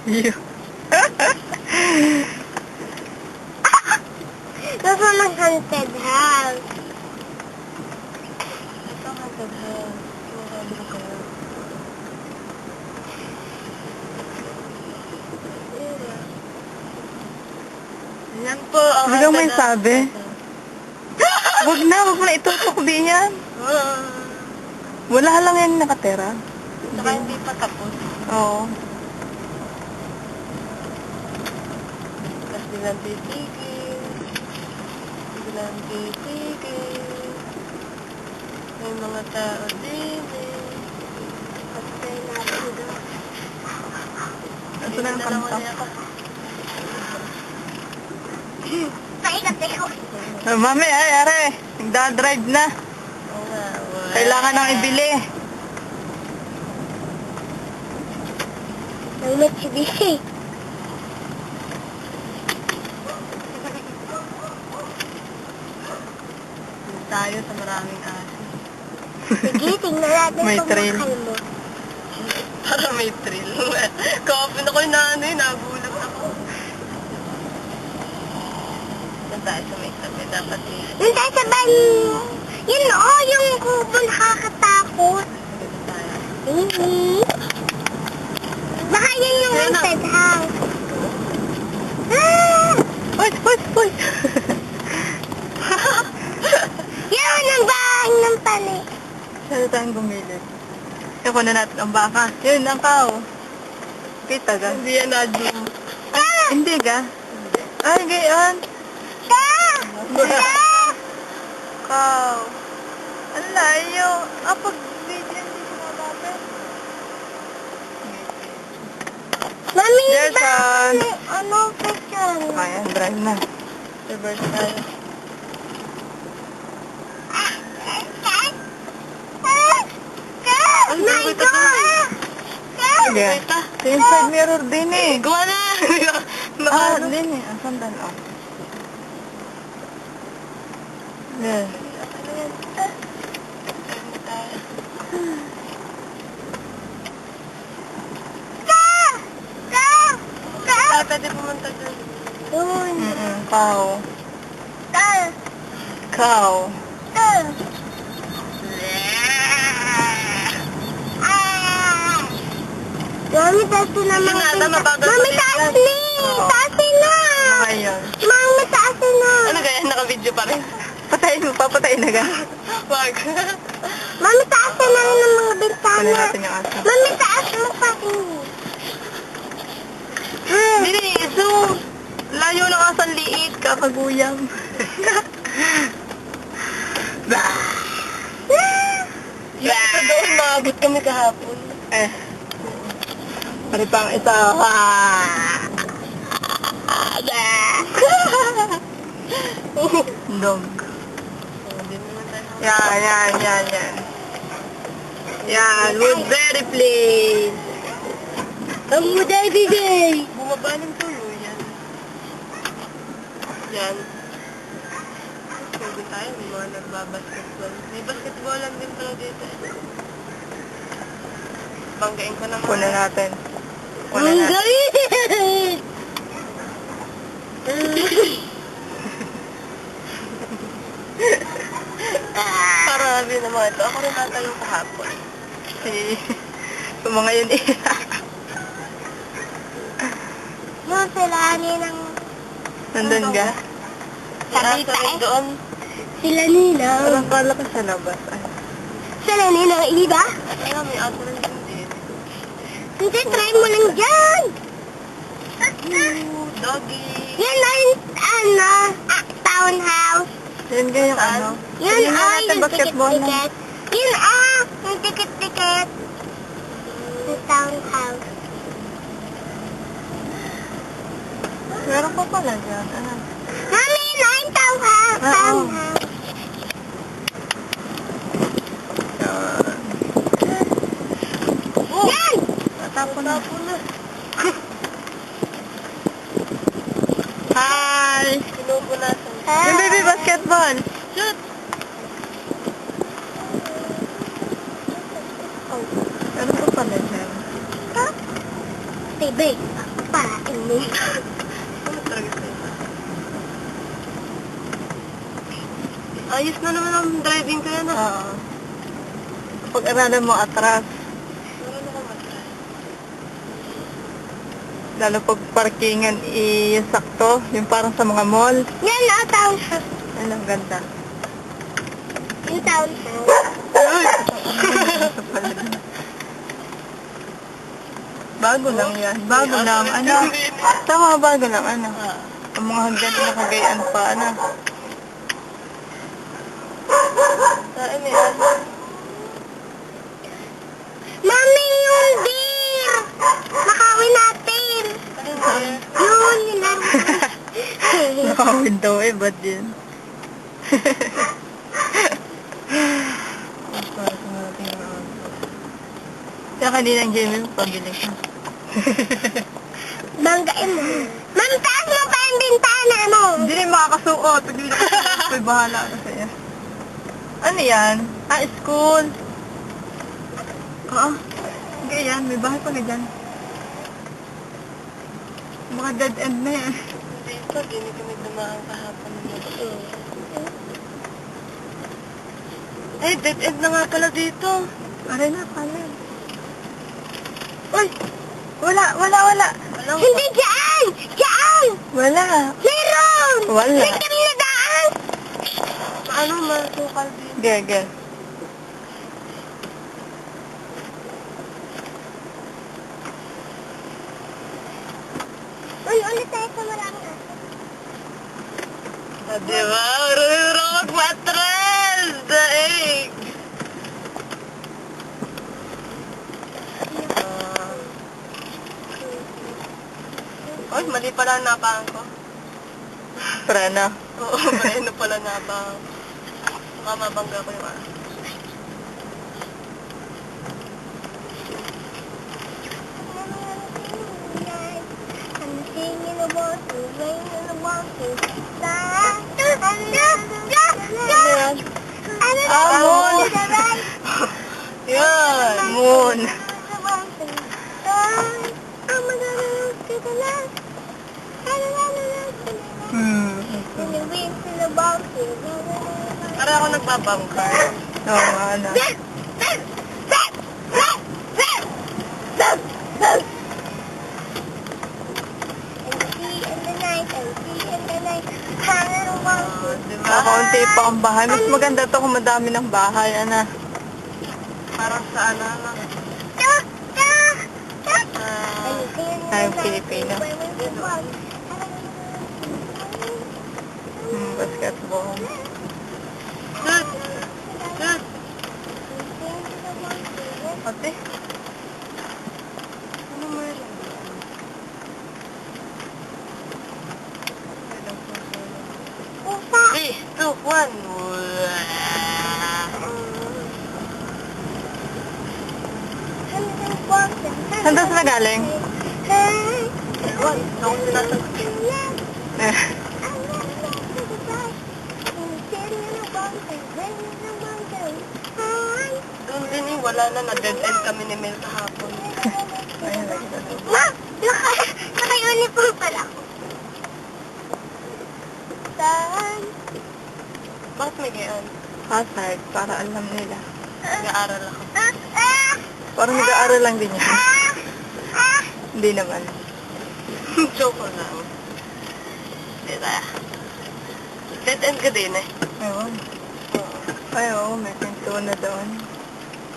You. Gusto ng haunted house. Ito ang haunted house. Sabi ko kayo. Yan po ang Hanggang may haunted house. sabi. Wag na itutok din yan. Wala lang yung nakatera. Saka hindi pa tapos. Oo. Kasi lang titigil. Biglang titigil. May mga tao din eh. Patay natin doon. Ito na yung kanta. Paikat ko. Mami, ay, are. Nagdadrive na. Oo nga. Kailangan nang ibili. Ang Mitsubishi. Tayo sa maraming aso. Sige, tingnan natin May kung trail. mahal mo. Para may thrill. Kapin ako yung nanay, nagulat ako. Yan tayo sa may tabi. Dapat Doon tayo sa ban... Yun yung kubo nakakatakot. dito tayo. Baka yun yung Yan na. haunted house. Ah! Uy! Yun ang bahay ng pani. Saan tayong gumilid? Iko na natin ang baka. Yun, ang cow. Kita ga? Hindi yan na-zoom. Hindi ga? Ay, gayon. Cow. Ang layo. Pag video hindi sumabapit. Mami, There's ba? one. Ano picture? Ayan, drive na. Reverse tayo. Oh my God! Sige. Sa inside mirror din eh. Gawa na! Din eh. Asan dan? Oh. Yes. Pwede pumunta dun. Doon. Cow. Ah! Cow. Ah! Mami, taas na Yun mga na, tama, bagal Mami, pa taas rin. na! Oo. Taas na! Ngayon. Mami, taas na! Ano kaya? Naka-video pa rin. Patayin mo. Papatayin na ga. Wag. Mami, taas na ng mga bintana. Kunin natin yung aso. Mami, taas mo pa rin. Hindi, so, layo ng asang liit, kakaguyam. Yung isa doon, maabot kami kahapon. Pari pang isa. Dog. Hindi naman tayo. Yan. Yan, we're very pleased. Ang muday bigay. Bumaba ng tulo yan. Yan. Pwede tayo, may mga nagbabasketball. May basketballan din pala dito. Banggain ko naman. Kunin natin. Ang galing! Para sabi naman ito. Ako rin natayo kahapon. Yung mga yun eh. Yung sila ng... Nandun ga? Sabi Nasa rin tayo. doon. Sila nila. Parang kala ka sa labas. Sila nila iba? Kaya may aso rin din. Hindi, try mo lang dyan. Ooh, doggy. Yan ay, townhouse. Yan ga yung ano. Yan Tingnan ay, natin yung basketball na. ticket-ticket. Yan yung ticket-ticket. Yung townhouse. Meron pa pala dyan. Ano? Mami, yun ay townhouse. Oo. Townhouse. Yan! Natapon na. na. Hi! Pinupunasan. Yung baby basketball. Shoot! Ano pa pala dyan? TV. Parating mo. Ano talaga sa'yo? Ayos na naman ang driving ko yan, ah. Oo. Pag-aralan mo atras, Meron ako matry. lalo pag parkingan sakto, yung parang sa mga mall. Yan, townhouse. Ayun, ang ganda. Yung townhouse. Bago lang yan. Bago lang, ano. Tama, bago lang, ano. Ang mga hagdan na nakagayaan pa, ano. Saan may ano? Mami, yung beer! Nakawin natin. Ano yun? Yun, yung laro. Nakawindow eh, ba't yun? Kaya kaninang Jamie, pabili ka. Banggain mo. Ma'am, taas mo pa yung bintana mo. Hindi rin makakasuot. Pag hindi nakasuot, may bahala ka sa'yo. Ano yan? Ah, school. Oo. Hindi yan, may bahay pa dyan. Mga dead end na yan. Dito, di na kami dumaan kahapon nito. Ay, dead end na nga pala dito. Aray na, pala. Uy! Wala. Walang Hindi dyan! Dyan! Wala. Meron! Wala. May kami na daan! Ano, masukal dito. Gege. Uy, ulit tayo sa maraming aso. Ah, diba? Marunong magmatras! Daig! Oy, mali pala ang napahan ko. Prana. Oo, mali pala napahan. Baka mabangga ko yung ano. I'm singing about you, singing about you. Ano yan? Moon. Yan! Moon. Para ako nagbabangkar. Oo nga, ano. Diba? Kakaunti pa ang bahay. Mas maganda to kung madami ng bahay, ano. Parang sa ano, Tayong Pilipino. Basketball. Shoot! Shoot! Ate? Ano meron? 3, 2, 1. Saan daw sila galing? Ewan, ako sinasagot. Doon din eh, wala na. Na-dead end kami ni Mel kahapon. Ayun, lagi na doon. Ma! Naka-uniform pala ako. Saan? Bakit may gayon? Hazard, para alam nila. Nag-aaral ako. Parang nag-aaral lang din yan. Hindi naman. Joke ko lang. Diba? Dead end ka din eh. Ewan. Oo. Ay, oo, may pintuan na doon.